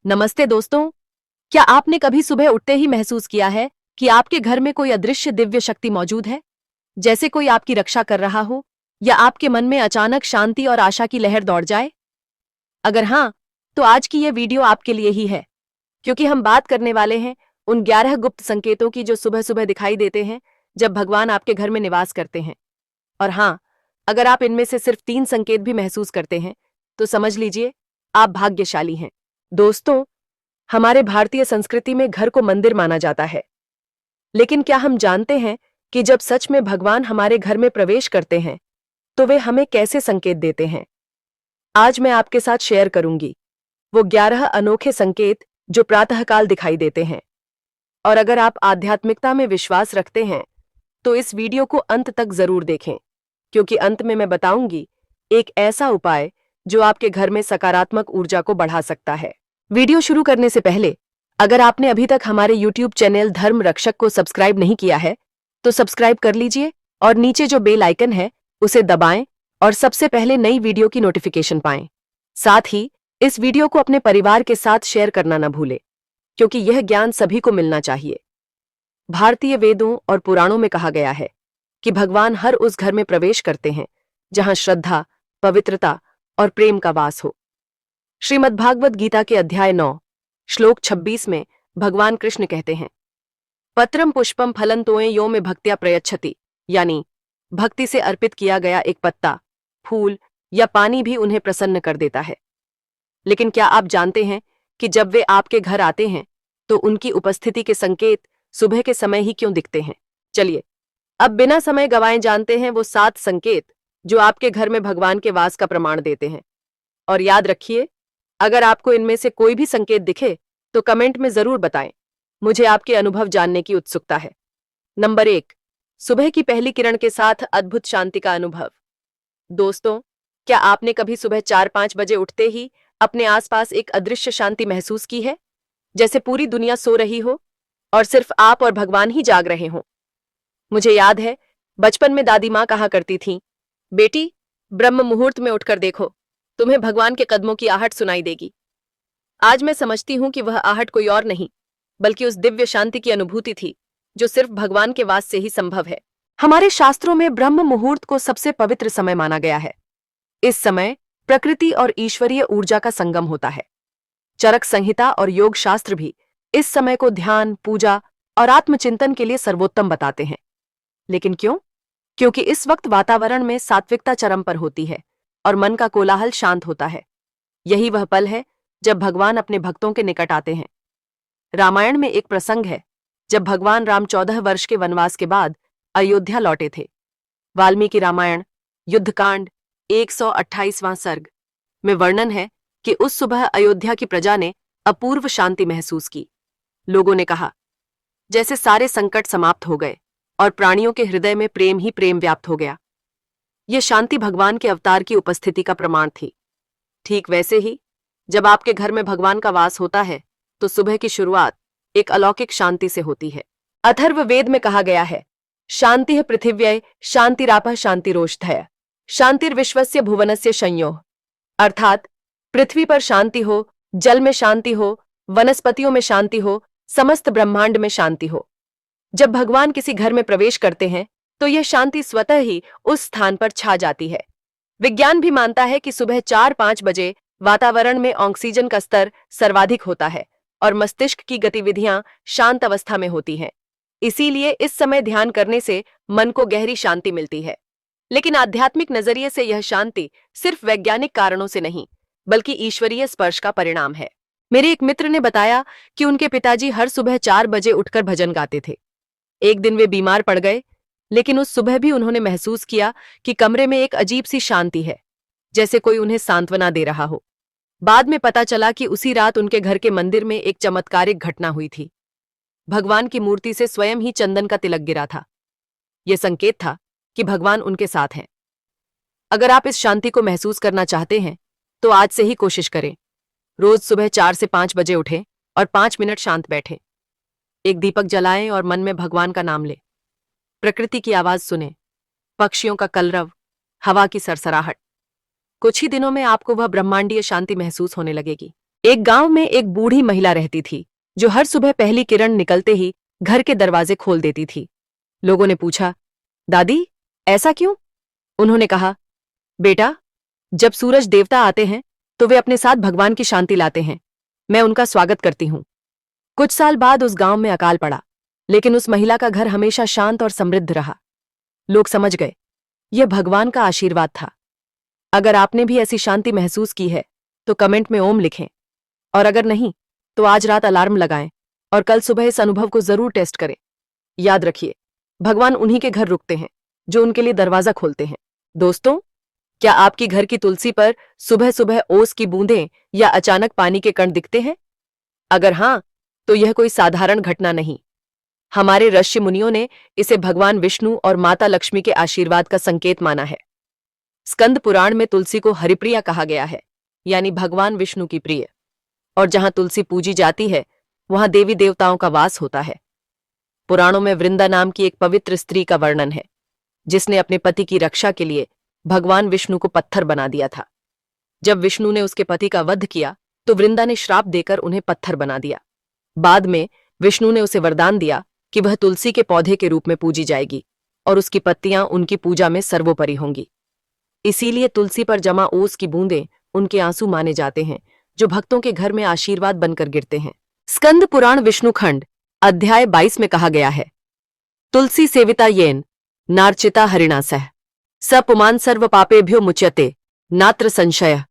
नमस्ते दोस्तों। क्या आपने कभी सुबह उठते ही महसूस किया है कि आपके घर में कोई अदृश्य दिव्य शक्ति मौजूद है, जैसे कोई आपकी रक्षा कर रहा हो या आपके मन में अचानक शांति और आशा की लहर दौड़ जाए? अगर हाँ, तो आज की यह वीडियो आपके लिए ही है, क्योंकि हम बात करने वाले हैं उन 11 गुप्त संकेतों की जो सुबह सुबह दिखाई देते हैं जब भगवान आपके घर में निवास करते हैं। और हाँ, अगर आप इनमें से सिर्फ 3 संकेत भी महसूस करते हैं, तो समझ लीजिए आप भाग्यशाली हैं। दोस्तों, हमारे भारतीय संस्कृति में घर को मंदिर माना जाता है, लेकिन क्या हम जानते हैं कि जब सच में भगवान हमारे घर में प्रवेश करते हैं, तो वे हमें कैसे संकेत देते हैं? आज मैं आपके साथ शेयर करूंगी वो 11 अनोखे संकेत जो प्रातःकाल दिखाई देते हैं। और अगर आप आध्यात्मिकता में विश्वास रखते हैं, तो इस वीडियो को अंत तक जरूर देखें, क्योंकि अंत में मैं बताऊंगी एक ऐसा उपाय जो आपके घर में सकारात्मक ऊर्जा को बढ़ा सकता है। वीडियो शुरू करने से पहले, अगर आपने अभी तक हमारे YouTube चैनल धर्म रक्षक को सब्सक्राइब नहीं किया है, तो सब्सक्राइब कर लीजिए और नीचे जो बेल आइकन है उसे दबाएं और सबसे पहले नई वीडियो की नोटिफिकेशन पाएं। साथ ही इस वीडियो को अपने परिवार के साथ शेयर करना न भूलें, क्योंकि यह ज्ञान सभी को मिलना चाहिए। भारतीय वेदों और पुराणों में कहा गया है कि भगवान हर उस घर में प्रवेश करते हैं जहां श्रद्धा, पवित्रता और प्रेम का वास हो। श्रीमद्भागवत गीता के अध्याय 9 श्लोक 26 में भगवान कृष्ण कहते हैं, पत्रम पुष्पम फलं तोये यो में भक्त्या प्रयच्छति, यानी भक्ति से अर्पित किया गया एक पत्ता, फूल या पानी भी उन्हें प्रसन्न कर देता है। लेकिन क्या आप जानते हैं कि जब वे आपके घर आते हैं तो उनकी उपस्थिति के संकेत सुबह के समय ही क्यों दिखते हैं? चलिए अब बिना समय गंवाए जानते हैं वो 7 संकेत जो आपके घर में भगवान के वास का प्रमाण देते हैं। और याद रखिए, अगर आपको इनमें से कोई भी संकेत दिखे तो कमेंट में जरूर बताएं, मुझे आपके अनुभव जानने की उत्सुकता है। नंबर 1, सुबह की पहली किरण के साथ अद्भुत शांति का अनुभव। दोस्तों, क्या आपने कभी सुबह 4-5 बजे उठते ही अपने आसपास एक अदृश्य शांति महसूस की है, जैसे पूरी दुनिया सो रही हो और सिर्फ आप और भगवान ही जाग रहे हों? मुझे याद है, बचपन में दादी माँ कहा करती थीं, बेटी, ब्रह्म मुहूर्त में उठकर देखो, तुम्हें भगवान के कदमों की आहट सुनाई देगी। आज मैं समझती हूं कि वह आहट कोई और नहीं, बल्कि उस दिव्य शांति की अनुभूति थी जो सिर्फ भगवान के वास से ही संभव है। हमारे शास्त्रों में ब्रह्म मुहूर्त को सबसे पवित्र समय माना गया है। इस समय प्रकृति और ईश्वरीय ऊर्जा का संगम होता है। चरक संहिता और योग शास्त्र भी इस समय को ध्यान, पूजा और आत्मचिंतन के लिए सर्वोत्तम बताते हैं। लेकिन क्यों? क्योंकि इस वक्त वातावरण में सात्विकता चरम पर होती है और मन का कोलाहल शांत होता है। यही वह पल है जब भगवान अपने भक्तों के निकट आते हैं। रामायण में एक प्रसंग है जब भगवान राम 14 वर्ष के वनवास के बाद अयोध्या लौटे थे। वाल्मीकि रामायण युद्धकांड 128वां सर्ग में वर्णन है कि उस सुबह अयोध्या की प्रजा ने अपूर्व शांति महसूस की। लोगों ने कहा, जैसे सारे संकट समाप्त हो गए और प्राणियों के हृदय में प्रेम ही प्रेम व्याप्त हो गया। यह शांति भगवान के अवतार की उपस्थिति का प्रमाण थी। ठीक वैसे ही जब आपके घर में भगवान का वास होता है, तो सुबह की शुरुआत एक अलौकिक शांति से होती है। अथर्ववेद में कहा गया है, शांतिः पृथिव्यै शांतिरापः शांतिरोषधय शांतिर्विश्वस्य भुवनस्य संयोः, अर्थात पृथ्वी पर शांति हो, जल में शांति हो, वनस्पतियों में शांति हो, समस्त ब्रह्मांड में शांति हो। जब भगवान किसी घर में प्रवेश करते हैं तो यह शांति स्वतः ही उस स्थान पर छा जाती है। विज्ञान भी मानता है कि सुबह 4-5 बजे वातावरण में ऑक्सीजन का स्तर सर्वाधिक होता है और मस्तिष्क की गतिविधियां शांत अवस्था में होती हैं। इसीलिए इस समय ध्यान करने से मन को गहरी शांति मिलती है। लेकिन आध्यात्मिक नजरिए से यह शांति सिर्फ वैज्ञानिक कारणों से नहीं, बल्कि ईश्वरीय स्पर्श का परिणाम है। मेरे एक मित्र ने बताया कि उनके पिताजी हर सुबह 4 बजे उठकर भजन गाते थे। एक दिन वे बीमार पड़ गए, लेकिन उस सुबह भी उन्होंने महसूस किया कि कमरे में एक अजीब सी शांति है, जैसे कोई उन्हें सांत्वना दे रहा हो। बाद में पता चला कि उसी रात उनके घर के मंदिर में एक चमत्कारिक घटना हुई थी। भगवान की मूर्ति से स्वयं ही चंदन का तिलक गिरा था। यह संकेत था कि भगवान उनके साथ हैं। अगर आप इस शांति को महसूस करना चाहते हैं, तो आज से ही कोशिश करें। रोज सुबह 4 से 5 बजे उठें और 5 मिनट शांत बैठें। एक दीपक जलाएं और मन में भगवान का नाम लें। प्रकृति की आवाज सुनें, पक्षियों का कलरव, हवा की सरसराहट। कुछ ही दिनों में आपको वह ब्रह्मांडीय शांति महसूस होने लगेगी। एक गांव में एक बूढ़ी महिला रहती थी जो हर सुबह पहली किरण निकलते ही घर के दरवाजे खोल देती थी। लोगों ने पूछा, दादी, ऐसा क्यों? उन्होंने कहा, बेटा, जब सूरज देवता आते हैं तो वे अपने साथ भगवान की शांति लाते हैं। मैं उनका स्वागत करती हूं। कुछ साल बाद उस गांव में अकाल पड़ा, लेकिन उस महिला का घर हमेशा शांत और समृद्ध रहा। लोग समझ गए, यह भगवान का आशीर्वाद था। अगर आपने भी ऐसी शांति महसूस की है तो कमेंट में ओम लिखें, और अगर नहीं तो आज रात अलार्म लगाएं और कल सुबह इस अनुभव को जरूर टेस्ट करें। याद रखिए, भगवान उन्हीं के घर रुकते हैं जो उनके लिए दरवाजा खोलते हैं। दोस्तों, क्या आपकी घर की तुलसी पर सुबह सुबह ओस की बूंदें या अचानक पानी के कण दिखते हैं? अगर हां, तो यह कोई साधारण घटना नहीं। हमारे ऋषि मुनियों ने इसे भगवान विष्णु और माता लक्ष्मी के आशीर्वाद का संकेत माना है। स्कंद पुराण में तुलसी को हरिप्रिया कहा गया है, यानी भगवान विष्णु की प्रिय। और जहां तुलसी पूजी जाती है वहां देवी देवताओं का वास होता है। पुराणों में वृंदा नाम की एक पवित्र स्त्री का वर्णन है जिसने अपने पति की रक्षा के लिए भगवान विष्णु को पत्थर बना दिया था। जब विष्णु ने उसके पति का वध किया तो वृंदा ने श्राप देकर उन्हें पत्थर बना दिया। बाद में विष्णु ने उसे वरदान दिया कि वह तुलसी के पौधे के रूप में पूजी जाएगी और उसकी पत्तियां उनकी पूजा में सर्वोपरि होंगी। इसीलिए तुलसी पर जमा ओस की बूंदें उनके आंसू माने जाते हैं जो भक्तों के घर में आशीर्वाद बनकर गिरते हैं। स्कंद पुराण विष्णुखंड अध्याय 22 में कहा गया है, तुलसी सेविता येन नार्चिता हरिणासह स पुमान सर्व पापेभ्यो मुच्यते नात्र संशय।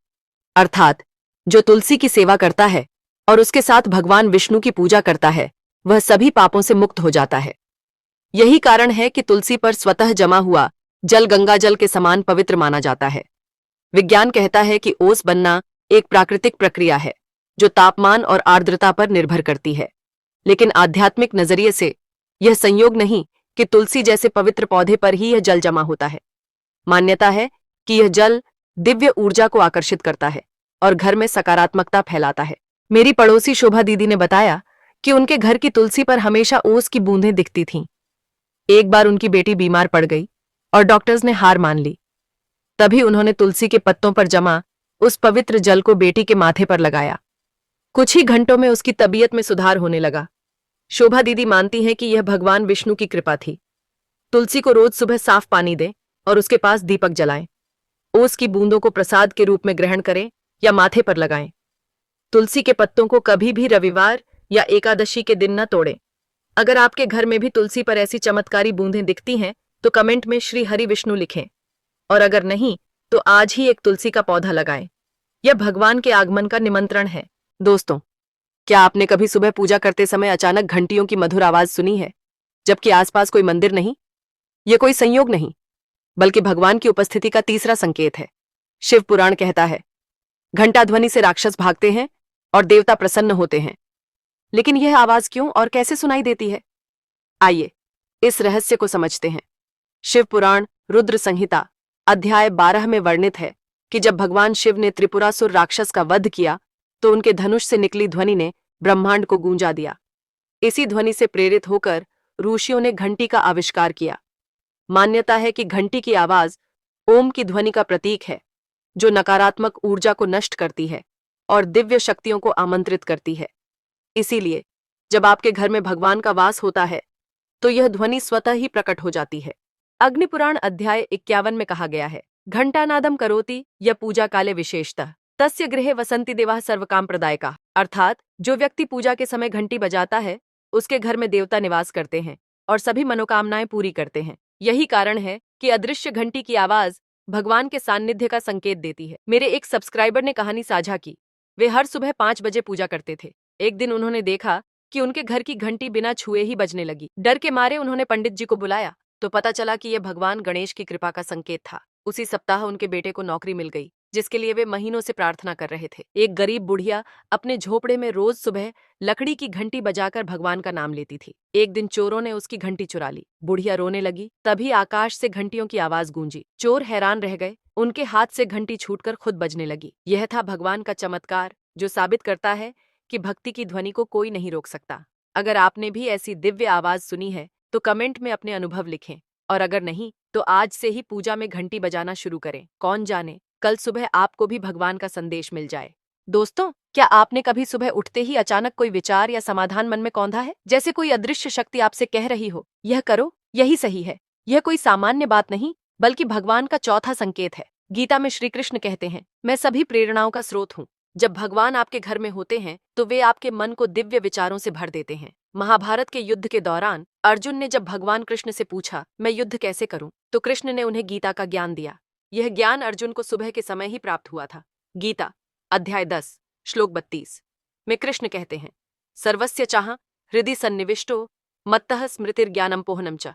अर्थात जो तुलसी की सेवा करता है और उसके साथ भगवान विष्णु की पूजा करता है वह सभी पापों से मुक्त हो जाता है। यही कारण है कि तुलसी पर स्वतः जमा हुआ जल गंगा जल के समान पवित्र माना जाता है। विज्ञान कहता है कि ओस बनना एक प्राकृतिक प्रक्रिया है जो तापमान और आर्द्रता पर निर्भर करती है, लेकिन आध्यात्मिक नजरिए से यह संयोग नहीं कि तुलसी जैसे पवित्र पौधे पर ही यह जल जमा होता है। मान्यता है कि यह जल दिव्य ऊर्जा को आकर्षित करता है और घर में सकारात्मकता फैलाता है। मेरी पड़ोसी शोभा दीदी ने बताया कि उनके घर की तुलसी पर हमेशा ओस की बूंदें दिखती थीं। एक बार उनकी बेटी बीमार पड़ गई और डॉक्टर्स ने हार मान ली। तभी उन्होंने तुलसी के पत्तों पर जमा उस पवित्र जल को बेटी के माथे पर लगाया। कुछ ही घंटों में उसकी तबीयत में सुधार होने लगा। शोभा दीदी मानती हैं कि यह भगवान विष्णु की कृपा थी। तुलसी को रोज सुबह साफ पानी दें और उसके पास दीपक जलाएं। ओस की बूंदों को प्रसाद के रूप में ग्रहण करें या माथे पर लगाएं। तुलसी के पत्तों को कभी भी रविवार या एकादशी के दिन न तोड़ें। अगर आपके घर में भी तुलसी पर ऐसी चमत्कारी बूंदें दिखती हैं तो कमेंट में श्री हरि विष्णु लिखें, और अगर नहीं तो आज ही एक तुलसी का पौधा लगाएं। यह भगवान के आगमन का निमंत्रण है। दोस्तों, क्या आपने कभी सुबह पूजा करते समय अचानक घंटियों की मधुर आवाज सुनी है जबकि आसपास कोई मंदिर नहीं? यह कोई संयोग नहीं बल्कि भगवान की उपस्थिति का तीसरा संकेत है। शिव पुराण कहता है, घंटा ध्वनि से राक्षस भागते हैं और देवता प्रसन्न होते हैं। लेकिन यह आवाज क्यों और कैसे सुनाई देती है? आइए इस रहस्य को समझते हैं। शिव पुराण रुद्र संहिता अध्याय 12 में वर्णित है कि जब भगवान शिव ने त्रिपुरासुर राक्षस का वध किया तो उनके धनुष से निकली ध्वनि ने ब्रह्मांड को गूंजा दिया। इसी ध्वनि से प्रेरित होकर ऋषियों ने घंटी का आविष्कार किया। मान्यता है कि घंटी की आवाज ओम की ध्वनि का प्रतीक है जो नकारात्मक ऊर्जा को नष्ट करती है और दिव्य शक्तियों को आमंत्रित करती है। इसीलिए जब आपके घर में भगवान का वास होता है तो यह ध्वनि स्वतः ही प्रकट हो जाती है। अग्निपुराण अध्याय 51 में कहा गया है, घंटानादम करोति या पूजा काले विशेषतः तस्य गृहे वसंति देवाः सर्वकाम प्रदायका। अर्थात जो व्यक्ति पूजा के समय घंटी बजाता है उसके घर में देवता निवास करते हैं और सभी मनोकामनाएं पूरी करते हैं। यही कारण है कि अदृश्य घंटी की आवाज भगवान के सान्निध्य का संकेत देती है। मेरे एक सब्सक्राइबर ने कहानी साझा की। वे हर सुबह 5 बजे पूजा करते थे। एक दिन उन्होंने देखा कि उनके घर की घंटी बिना छुए ही बजने लगी। डर के मारे उन्होंने पंडित जी को बुलाया तो पता चला कि यह भगवान गणेश की कृपा का संकेत था। उसी सप्ताह उनके बेटे को नौकरी मिल गई जिसके लिए वे महीनों से प्रार्थना कर रहे थे। एक गरीब बुढ़िया अपने झोपड़े में रोज सुबह लकड़ी की घंटी बजाकर भगवान का नाम लेती थी। एक दिन चोरों ने उसकी घंटी चुरा ली। बुढ़िया रोने लगी। तभी आकाश से घंटियों की आवाज गूंजी। चोर हैरान रह गए। उनके हाथ से घंटी छूटकर खुद बजने लगी। यह था भगवान का चमत्कार जो साबित करता है कि भक्ति की ध्वनि को कोई नहीं रोक सकता। अगर आपने भी ऐसी दिव्य आवाज सुनी है तो कमेंट में अपने अनुभव लिखें, और अगर नहीं तो आज से ही पूजा में घंटी बजाना शुरू करें। कौन जाने कल सुबह आपको भी भगवान का संदेश मिल जाए। दोस्तों, क्या आपने कभी सुबह उठते ही अचानक कोई विचार या समाधान मन में कौंधा है? जैसे कोई अदृश्य शक्ति आपसे कह रही हो, यह करो, यही सही है। यह कोई सामान्य बात नहीं, बल्कि भगवान का चौथा संकेत है। गीता में श्री कृष्ण कहते हैं, मैं सभी प्रेरणाओं का स्रोत हूँ। जब भगवान आपके घर में होते हैं तो वे आपके मन को दिव्य विचारों से भर देते हैं। महाभारत के युद्ध के दौरान अर्जुन ने जब भगवान कृष्ण से पूछा, मैं युद्ध कैसे करूं, तो कृष्ण ने उन्हें गीता का ज्ञान दिया। यह ज्ञान अर्जुन को सुबह के समय ही प्राप्त हुआ था। गीता अध्याय 10 श्लोक 32 में कृष्ण कहते हैं, सर्वस्य चाह हृदय सन्निविष्टो मत्तः स्मृतिर्ज्ञानम पोहनम च।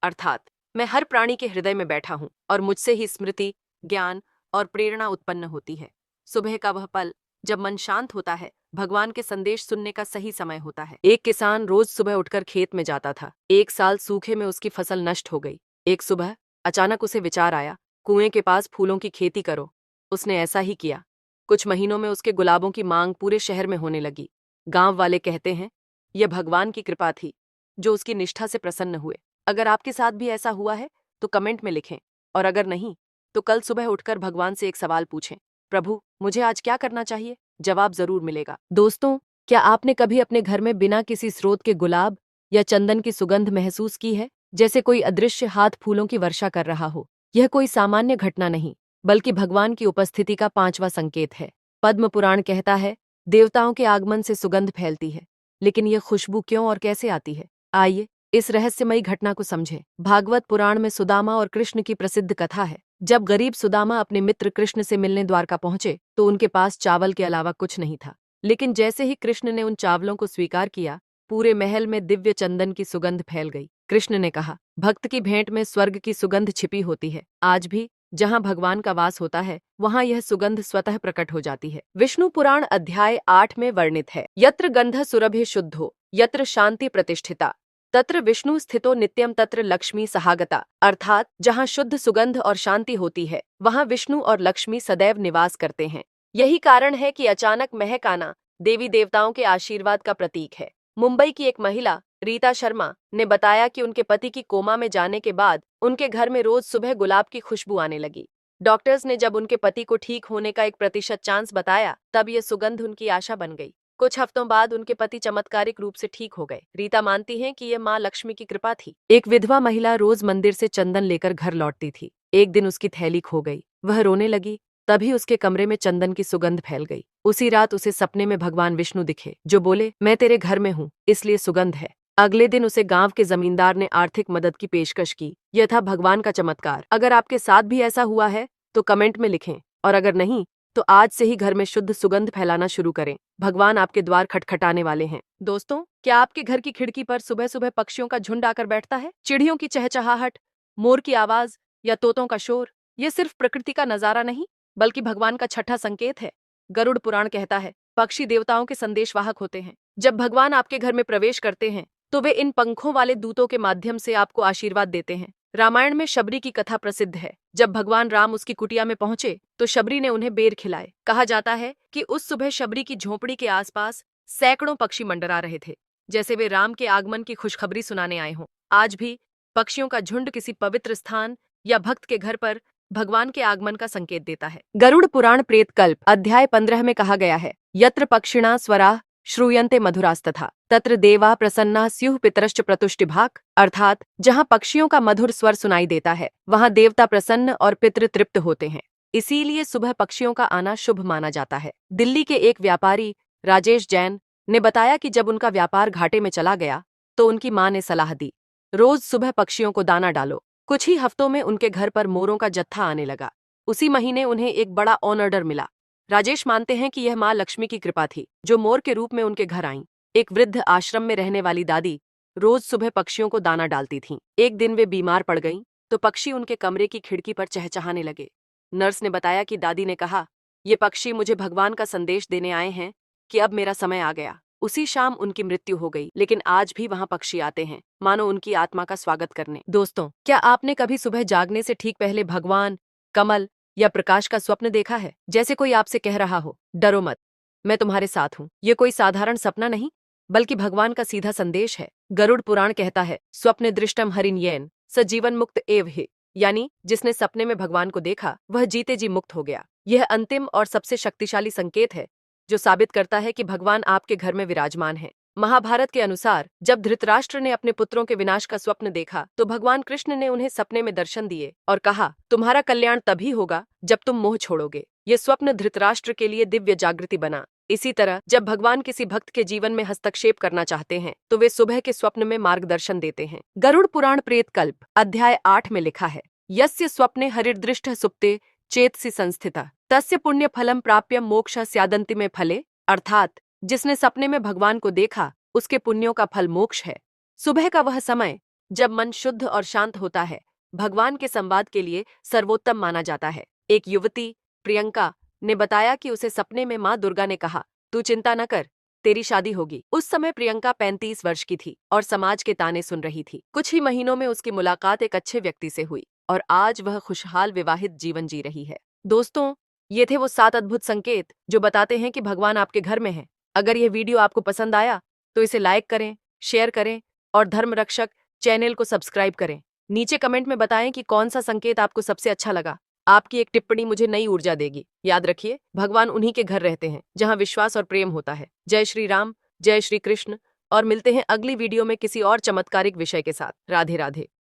अर्थात मैं हर प्राणी के हृदय में बैठा हूं और मुझसे ही स्मृति, ज्ञान और प्रेरणा उत्पन्न होती है। सुबह का वह पल जब मन शांत होता है, भगवान के संदेश सुनने का सही समय होता है। एक किसान रोज सुबह उठकर खेत में जाता था। एक साल सूखे में उसकी फसल नष्ट हो गई। एक सुबह अचानक उसे विचार आया, कुएं के पास फूलों की खेती करो। उसने ऐसा ही किया। कुछ महीनों में उसके गुलाबों की मांग पूरे शहर में होने लगी। गांव वाले कहते हैं, यह भगवान की कृपा थी जो उसकी निष्ठा से प्रसन्न हुए। अगर आपके साथ भी ऐसा हुआ है तो कमेंट में लिखें, और अगर नहीं तो कल सुबह उठकर भगवान से एक सवाल पूछें, प्रभु मुझे आज क्या करना चाहिए? जवाब जरूर मिलेगा। दोस्तों, क्या आपने कभी अपने घर में बिना किसी स्रोत के गुलाब या चंदन की सुगंध महसूस की है? जैसे कोई अदृश्य हाथ फूलों की वर्षा कर रहा हो। यह कोई सामान्य घटना नहीं, बल्कि भगवान की उपस्थिति का पांचवा संकेत है। पद्म पुराण कहता है, देवताओं के आगमन से सुगंध फैलती है, लेकिन यह खुशबू क्यों और कैसे आती है? आइए इस रहस्यमयी घटना को समझें। भागवत पुराण में सुदामा और कृष्ण की प्रसिद्ध कथा है। जब गरीब सुदामा अपने मित्र कृष्ण से मिलने द्वारका पहुंचे तो उनके पास चावल के अलावा कुछ नहीं था। लेकिन जैसे ही कृष्ण ने उन चावलों को स्वीकार किया, पूरे महल में दिव्य चंदन की सुगंध फैल गई। कृष्ण ने कहा, भक्त की भेंट में स्वर्ग की सुगंध छिपी होती है। आज भी जहां भगवान का वास होता है, वहां यह सुगंध स्वतः प्रकट हो जाती है। विष्णु पुराण अध्याय 8 में वर्णित है, यत्र गंध सुरभि शुद्धो यत्र शांति प्रतिष्ठिता तत्र विष्णु स्थितो नित्यम तत्र लक्ष्मी सहागता। अर्थात जहाँ शुद्ध सुगंध और शांति होती है, वहाँ विष्णु और लक्ष्मी सदैव निवास करते हैं। यही कारण है कि अचानक महक आना देवी देवताओं के आशीर्वाद का प्रतीक है। मुंबई की एक महिला रीता शर्मा ने बताया कि उनके पति की कोमा में जाने के बाद उनके घर में रोज सुबह गुलाब की खुशबू आने लगी। डॉक्टर्स ने जब उनके पति को ठीक होने का 1% चांस बताया, तब यह सुगंध उनकी आशा बन गई। कुछ हफ्तों बाद उनके पति चमत्कारिक रूप से ठीक हो गए। रीता मानती हैं कि यह माँ लक्ष्मी की कृपा थी। एक विधवा महिला रोज मंदिर से चंदन लेकर घर लौटती थी। एक दिन उसकी थैली खो गई। वह रोने लगी। तभी उसके कमरे में चंदन की सुगंध फैल गई। उसी रात उसे सपने में भगवान विष्णु दिखे, जो बोले, मैं तेरे घर में हूँ, इसलिए सुगंध है। अगले दिन उसे गांव के जमींदार ने आर्थिक मदद की पेशकश की। यह था भगवान का चमत्कार। अगर आपके साथ भी ऐसा हुआ है तो कमेंट में लिखें, और अगर नहीं तो आज से ही घर में शुद्ध सुगंध फैलाना शुरू करें। भगवान आपके द्वार खटखटाने वाले हैं। दोस्तों, क्या आपके घर की खिड़की पर सुबह सुबह पक्षियों का झुंड आकर बैठता है? चिड़ियों की चहचहाहट, मोर की आवाज या तोतों का शोर, यह सिर्फ प्रकृति का नजारा नहीं, बल्कि भगवान का छठा संकेत है। गरुड़ पुराण कहता है, पक्षी देवताओं के संदेशवाहक होते हैं। जब भगवान आपके घर में प्रवेश करते हैं तो वे इन पंखों वाले दूतों के माध्यम से आपको आशीर्वाद देते हैं। रामायण में शबरी की कथा प्रसिद्ध है। जब भगवान राम उसकी कुटिया में पहुंचे तो शबरी ने उन्हें बेर खिलाए। कहा जाता है कि उस सुबह शबरी की झोपड़ी के आसपास सैकड़ों पक्षी मंडरा रहे थे, जैसे वे राम के आगमन की खुशखबरी सुनाने आए हों। आज भी पक्षियों का झुंड किसी पवित्र स्थान या भक्त के घर पर भगवान के आगमन का संकेत देता है। गरुड़ पुराण प्रेतकल्प अध्याय 15 में कहा गया है, यत्र पक्षिणा स्वराः श्रूयन्ते मधुरास्तथा तत्र देवा प्रसन्ना स्युः पितरश्च प्रतुष्टिभाक्। अर्थात जहाँ पक्षियों का मधुर स्वर सुनाई देता है, वहाँ देवता प्रसन्न और पितृ तृप्त होते हैं। इसीलिए सुबह पक्षियों का आना शुभ माना जाता है। दिल्ली के एक व्यापारी राजेश जैन ने बताया कि जब उनका व्यापार घाटे में चला गया तो उनकी माँ ने सलाह दी, रोज सुबह पक्षियों को दाना डालो। कुछ ही हफ्तों में उनके घर पर मोरों का जत्था आने लगा। उसी महीने उन्हें एक बड़ा ऑर्डर मिला। राजेश मानते हैं कि यह माँ लक्ष्मी की कृपा थी, जो मोर के रूप में उनके घर आईं। एक वृद्ध आश्रम में रहने वाली दादी रोज सुबह पक्षियों को दाना डालती थीं। एक दिन वे बीमार पड़ गईं तो पक्षी उनके कमरे की खिड़की पर चहचहाने लगे। नर्स ने बताया कि दादी ने कहा, ये पक्षी मुझे भगवान का संदेश देने आए हैं कि अब मेरा समय आ गया। उसी शाम उनकी मृत्यु हो गई, लेकिन आज भी वहां पक्षी आते हैं, मानो उनकी आत्मा का स्वागत करने। दोस्तों, क्या आपने कभी सुबह जागने से ठीक पहले भगवान, कमल या प्रकाश का स्वप्न देखा है? जैसे कोई आपसे कह रहा हो, डरो मत, मैं तुम्हारे साथ हूँ। ये कोई साधारण सपना नहीं, बल्कि भगवान का सीधा संदेश है। गरुड़ पुराण कहता है, स्वप्न दृष्टम हरिण्येन स जीवन मुक्त एव हि, यानी जिसने सपने में भगवान को देखा वह जीते जी मुक्त हो गया। यह अंतिम और सबसे शक्तिशाली संकेत है जो साबित करता है कि भगवान आपके घर में विराजमान है। महाभारत के अनुसार जब धृतराष्ट्र ने अपने पुत्रों के विनाश का स्वप्न देखा तो भगवान कृष्ण ने उन्हें सपने में दर्शन दिए और कहा, तुम्हारा कल्याण तभी होगा जब तुम मोह छोड़ोगे। ये स्वप्न धृतराष्ट्र के लिए दिव्य जागृति बना। इसी तरह जब भगवान किसी भक्त के जीवन में हस्तक्षेप करना चाहते हैं तो वे सुबह के स्वप्न में मार्गदर्शन देते हैं। गरुड़ पुराण प्रेत कल्प अध्याय 8 में लिखा है, यस्य स्वप्ने हरिर्दृष्ट सुप्ते चेतसि संस्थिता तस्य पुण्य फलम प्राप्य मोक्ष स्यादंतिमे फले। अर्थात जिसने सपने में भगवान को देखा उसके पुण्यों का फल मोक्ष है। सुबह का वह समय जब मन शुद्ध और शांत होता है भगवान के संवाद के लिए सर्वोत्तम माना जाता है। एक युवती प्रियंका ने बताया कि उसे सपने में माँ दुर्गा ने कहा, तू चिंता न कर, तेरी शादी होगी। उस समय प्रियंका 35 वर्ष की थी और समाज के ताने सुन रही थी। कुछ ही महीनों में उसकी मुलाकात एक अच्छे व्यक्ति से हुई और आज वह खुशहाल विवाहित जीवन जी रही है। दोस्तों, ये थे वो 7 अद्भुत संकेत जो बताते हैं कि भगवान आपके घर में है। अगर यह वीडियो आपको पसंद आया तो इसे लाइक करें, शेयर करें और धर्म रक्षक चैनल को सब्सक्राइब करें। नीचे कमेंट में बताएं कि कौन सा संकेत आपको सबसे अच्छा लगा। आपकी एक टिप्पणी मुझे नई ऊर्जा देगी। याद रखिए, भगवान उन्हीं के घर रहते हैं जहां विश्वास और प्रेम होता है। जय श्री राम, जय श्री कृष्ण और मिलते हैं अगली वीडियो में किसी और चमत्कारिक विषय के साथ। राधे राधे।